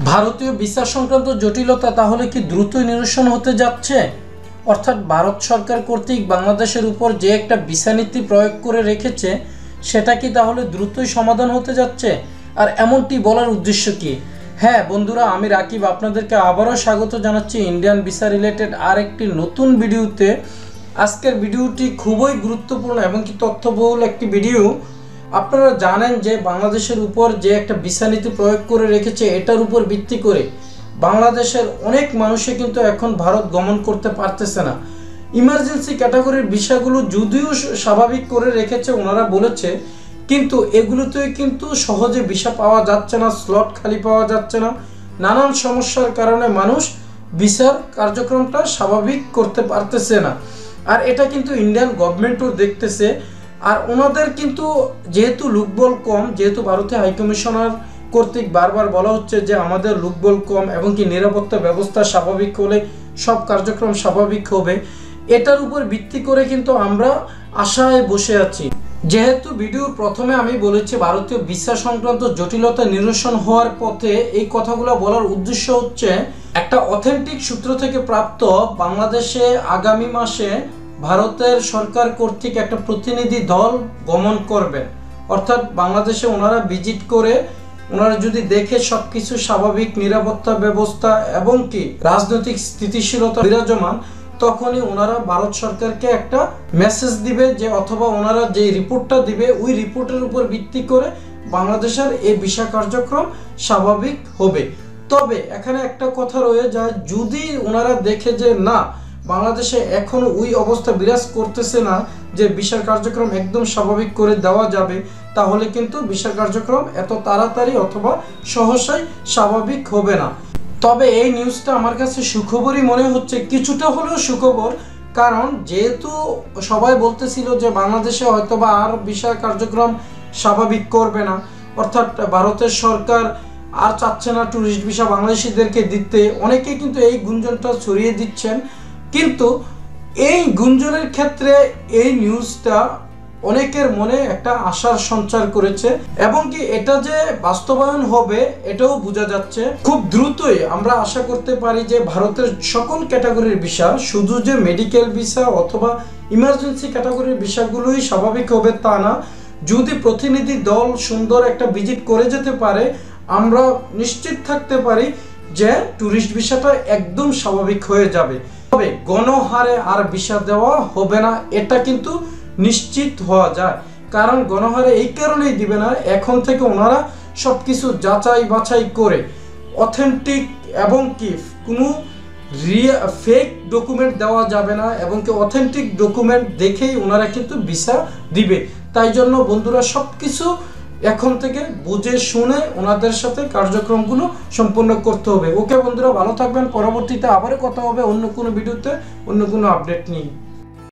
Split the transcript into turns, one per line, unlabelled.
ভারতীয় ভিসা সংক্রান্ত জটিলতা তাহলে কি দ্রুতই নিরসন হতে যাচ্ছে? অর্থাৎ ভারত সরকার কর্তৃক বাংলাদেশের উপর যে একটা ভিসা নীতি প্রয়োগ করে রেখেছে সেটা কি তাহলে দ্রুতই সমাধান হতে যাচ্ছে? আর এমনটি বলার উদ্দেশ্য কি? হ্যাঁ বন্ধুরা, আমি রাকিব আপনাদেরকে আবারও স্বাগত জানাচ্ছি ইন্ডিয়ান ভিসা রিলেটেড আরেকটি নতুন ভিডিওতে। আজকের ভিডিওটি খুবই গুরুত্বপূর্ণ এবং কি তথ্যবহুল একটি ভিডিও। আপনারা জানেন যে বাংলাদেশের উপর যে একটা ভিসা নীতি প্রয়োগ করে রেখেছে, এটার উপর ভিত্তি করে বাংলাদেশের অনেক মানুষে কিন্তু এখন ভারত গমন করতে পারতেছে না। ইমার্জেন্সি ক্যাটাগরির ভিসাগুলো যদিও স্বাভাবিক করে রেখেছে ওনারা বলেছে, কিন্তু এগুলোতেই কিন্তু সহজে ভিসা পাওয়া যাচ্ছে না, স্লট খালি পাওয়া যাচ্ছে না। নানান সমস্যার কারণে মানুষ ভিসার কার্যক্রমটা স্বাভাবিক করতে পারতেছে না। আর এটা কিন্তু ইন্ডিয়ান গভর্নমেন্টও দেখতেছে। আর ওনাদের কিন্তু যেহেতু লোকবল কম, যেহেতু ভারতীয় হাইকমিশনার কর্তৃক বারবার বলা হচ্ছে যে আমাদের লোকবল কম এবং কি নিরাপত্তা ব্যবস্থা স্বাভাবিক হলে সব কার্যক্রম স্বাভাবিক হবে, এটার উপর ভিত্তি করে কিন্তু আমরা আশায় বসে আছি। যেহেতু ভিডিওর প্রথমে আমি বলেছি ভারতীয় ভিসা সংক্রান্ত জটিলতা নিরসন হওয়ার পথে, এই কথাগুলো বলার উদ্দেশ্য হচ্ছে একটা অথেন্টিক সূত্র থেকে প্রাপ্ত বাংলাদেশে আগামী মাসে ভারতের সরকার কর্তৃক একটা প্রতিনিধি দল গমন করবেন। অর্থাৎ বাংলাদেশে ওনারা ভিজিট করে ওনারা যদি দেখে সবকিছু স্বাভাবিক, নিরাপত্তা ব্যবস্থা এবং কি রাজনৈতিক স্থিতিশীলতা বিরাজমান, তখনই ওনারা ভারত সরকারকে একটা মেসেজ দিবে যে, অথবা ওনারা যে রিপোর্টটা দিবে ওই রিপোর্টের উপর ভিত্তি করে বাংলাদেশের এই ভিসা কার্যক্রম স্বাভাবিক হবে। তবে এখানে একটা কথা রয়ে যায়, যদি ওনারা দেখে যে না বাংলাদেশে এখনো ওই অবস্থা বিরাজ করতেছে না যে ভিসার কার্যক্রম একদম স্বাভাবিক করে দেওয়া যাবে, তাহলে কিন্তু ভিসার কার্যক্রম এত তাড়াতাড়ি অথবা সহসাই স্বাভাবিক হবে না। তবে এই নিউজটা আমার কাছে সুখবরই মনে হচ্ছে, কিছুটা হলেও সুখবর। কারণ যেহেতু সবাই বলতেছিল যে বাংলাদেশে হয়তোবা আর ভিসা কার্যক্রম স্বাভাবিক করবে না, অর্থাৎ ভারতের সরকার আর চাচ্ছে না ট্যুরিস্ট ভিসা বাংলাদেশিদেরকে দিতে, অনেকেই কিন্তু এই গুঞ্জনটা ছড়িয়ে দিচ্ছেন। কিন্তু এই গুঞ্জনের ক্ষেত্রে এই নিউজটা অনেকের মনে একটা আশার সঞ্চার করেছে এবং কি এটা যে বাস্তবায়ন হবে এটাও বোঝা যাচ্ছে। খুব দ্রুতই আমরা আশা করতে পারি যে ভারতের সকল ক্যাটাগরির ভিসা, শুধু যে মেডিকেল ভিসা অথবা ইমার্জেন্সি ক্যাটাগরির ভিসাগুলোই স্বাভাবিক হবে তা না, যদি প্রতিনিধি দল সুন্দর একটা ভিজিট করে যেতে পারে, আমরা নিশ্চিত থাকতে পারি যে ট্যুরিস্ট ভিসাটা একদম স্বাভাবিক হয়ে যাবে। তবে গণহারে আর ভিসা দেওয়া হবে না, এটা কিন্তু নিশ্চিত হওয়া যায়। কারণ গণহারে এই কারণেই দিবে না, এখন থেকে ওনারা সবকিছু যাচাই বাছাই করে অথেন্টিক এবং কি কোনো ফেক ডকুমেন্ট দেওয়া যাবে না এবং কি অথেন্টিক ডকুমেন্ট দেখেই ওনারা কিন্তু ভিসা দিবে। তাই জন্য বন্ধুরা সবকিছু এখন থেকে বুঝে শুনে ওনাদের সাথে কার্যক্রমগুলো সম্পন্ন করতে হবে। ওকে বন্ধুরা, ভালো থাকবেন। পরবর্তীতে আবারও কথা হবে অন্য কোনো ভিডিওতে অন্য কোনো আপডেট নিয়ে।